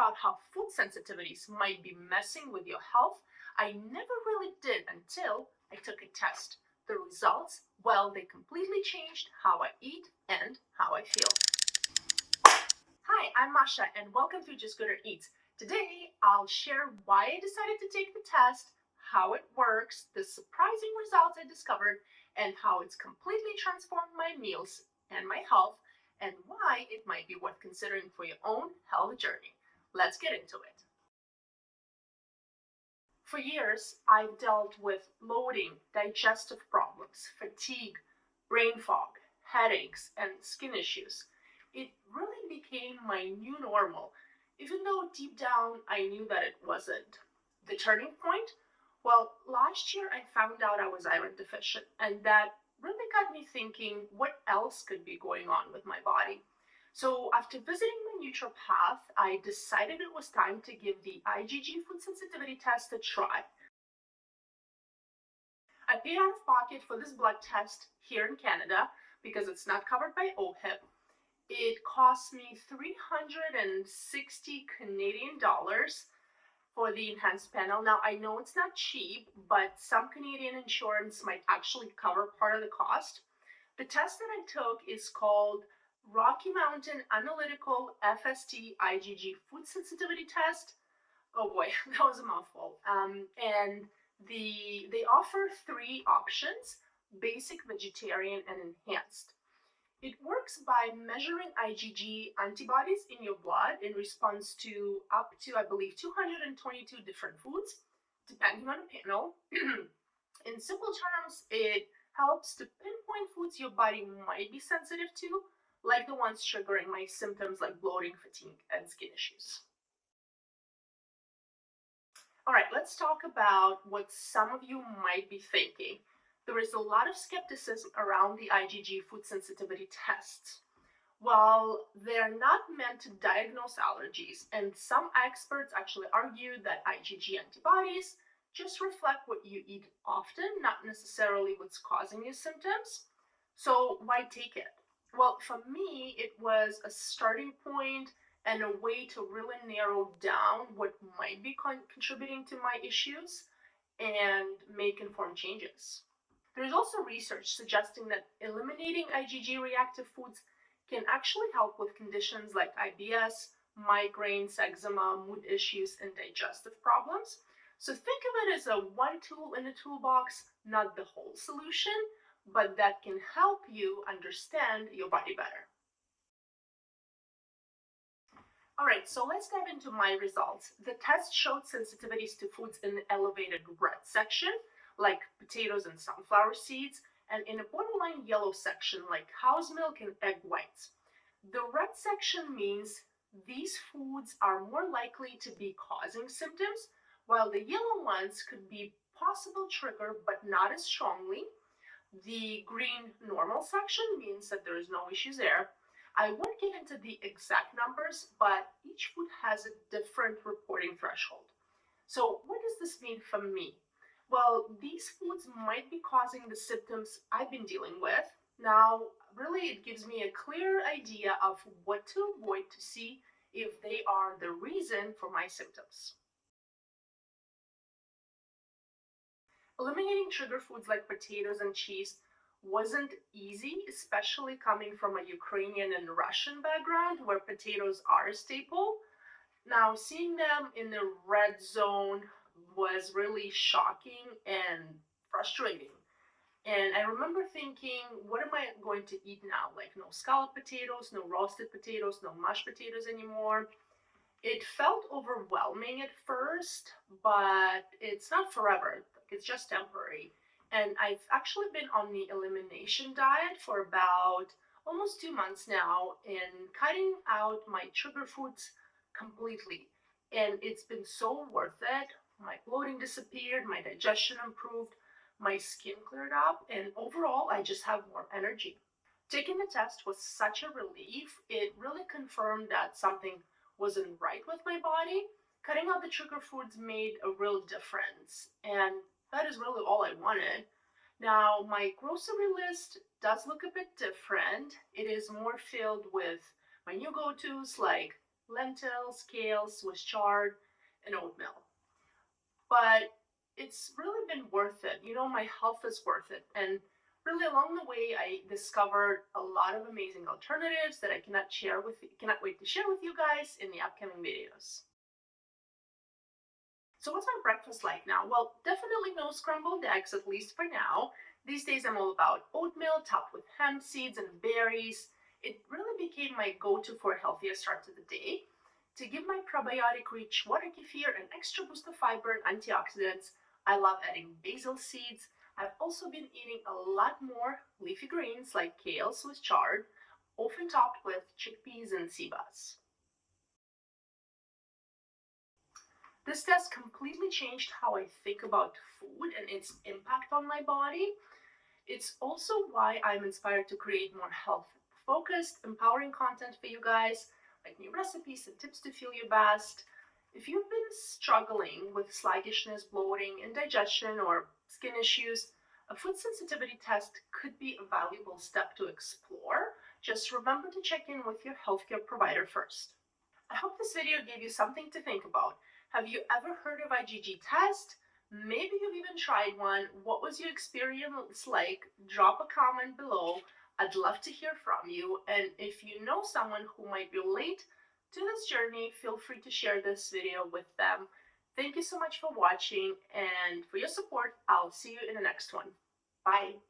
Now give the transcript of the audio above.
about how food sensitivities might be messing with your health, I never really did until I took a test. The results, well, they completely changed how I eat and how I feel. Hi, I'm Masha, and welcome to Just Gooder Eats. Today, I'll share why I decided to take the test, how it works, the surprising results I discovered, and how it's completely transformed my meals and my health, and why it might be worth considering for your own health journey. Let's get into it. For years, I've dealt with bloating, digestive problems, fatigue, brain fog, headaches, and skin issues. It really became my new normal, even though deep down I knew that it wasn't. The turning point? Well, last year I found out I was iron deficient, and that really got me thinking what else could be going on with my body. So, after visiting my naturopath, I decided it was time to give the IgG food sensitivity test a try. I paid out of pocket for this blood test here in Canada because it's not covered by OHIP. It cost me 360 Canadian dollars for the enhanced panel. Now, I know it's not cheap, but some Canadian insurance might actually cover part of the cost. The test that I took is called Rocky Mountain Analytical FST IgG Food Sensitivity Test. Oh boy, that was a mouthful. And they offer three options: basic, vegetarian, and enhanced. It works by measuring IgG antibodies in your blood in response to up to, I believe, 222 different foods, depending on the panel. In simple terms, it helps to pinpoint foods your body might be sensitive to, like the ones triggering my symptoms like bloating, fatigue, and skin issues. All right, let's talk about what some of you might be thinking. There is a lot of skepticism around the IgG food sensitivity tests. While they're not meant to diagnose allergies, and some experts actually argue that IgG antibodies just reflect what you eat often, not necessarily what's causing your symptoms. So why take it? Well, for me, it was a starting point and a way to really narrow down what might be contributing to my issues and make informed changes. There's also research suggesting that eliminating IgG reactive foods can actually help with conditions like IBS, migraines, eczema, mood issues, and digestive problems. So think of it as a one tool in a toolbox, not the whole solution, but that can help you understand your body better. All right, so let's dive into my results. The test showed sensitivities to foods in the elevated red section, like potatoes and sunflower seeds, and in a borderline yellow section, like cow's milk and egg whites. The red section means these foods are more likely to be causing symptoms, while the yellow ones could be possible trigger, but not as strongly. The green normal section means that there is no issues there. I won't get into the exact numbers, but each food has a different reporting threshold. So what does this mean for me? Well, these foods might be causing the symptoms I've been dealing with. Now, really, it gives me a clear idea of what to avoid to see if they are the reason for my symptoms. Eliminating trigger foods like potatoes and cheese wasn't easy, especially coming from a Ukrainian and Russian background where potatoes are a staple. Now, seeing them in the red zone was really shocking and frustrating. And I remember thinking, what am I going to eat now? Like, no scalloped potatoes, no roasted potatoes, no mashed potatoes anymore. It felt overwhelming at first, but it's not forever. It's just temporary. And I've actually been on the elimination diet for about almost 2 months now and cutting out my trigger foods completely. And it's been so worth it. My bloating disappeared, my digestion improved, my skin cleared up, and overall, I just have more energy. Taking the test was such a relief. It really confirmed that something wasn't right with my body. Cutting out the trigger foods made a real difference, and that is really all I wanted. Now, my grocery list does look a bit different. It is more filled with my new go-tos like lentils, kale, Swiss chard, and oatmeal. But it's really been worth it. You know, my health is worth it. And really along the way, I discovered a lot of amazing alternatives that I cannot wait to share with you guys in the upcoming videos. So what's my breakfast like now? Well, definitely no scrambled eggs, at least for now. These days I'm all about oatmeal topped with hemp seeds and berries. It really became my go-to for a healthier start to the day. To give my probiotic-rich water kefir an extra boost of fiber and antioxidants, I love adding basil seeds. I've also been eating a lot more leafy greens like kale, Swiss chard, often topped with chickpeas and sea bass. This test completely changed how I think about food and its impact on my body. It's also why I'm inspired to create more health focused, empowering content for you guys, like new recipes and tips to feel your best. If you've been struggling with sluggishness, bloating, indigestion, or skin issues, a food sensitivity test could be a valuable step to explore. Just remember to check in with your healthcare provider first. I hope this video gave you something to think about. Have you ever heard of IgG test? Maybe you've even tried one. What was your experience like? Drop a comment below. I'd love to hear from you. And if you know someone who might relate to this journey, feel free to share this video with them. Thank you so much for watching and for your support. I'll see you in the next one. Bye.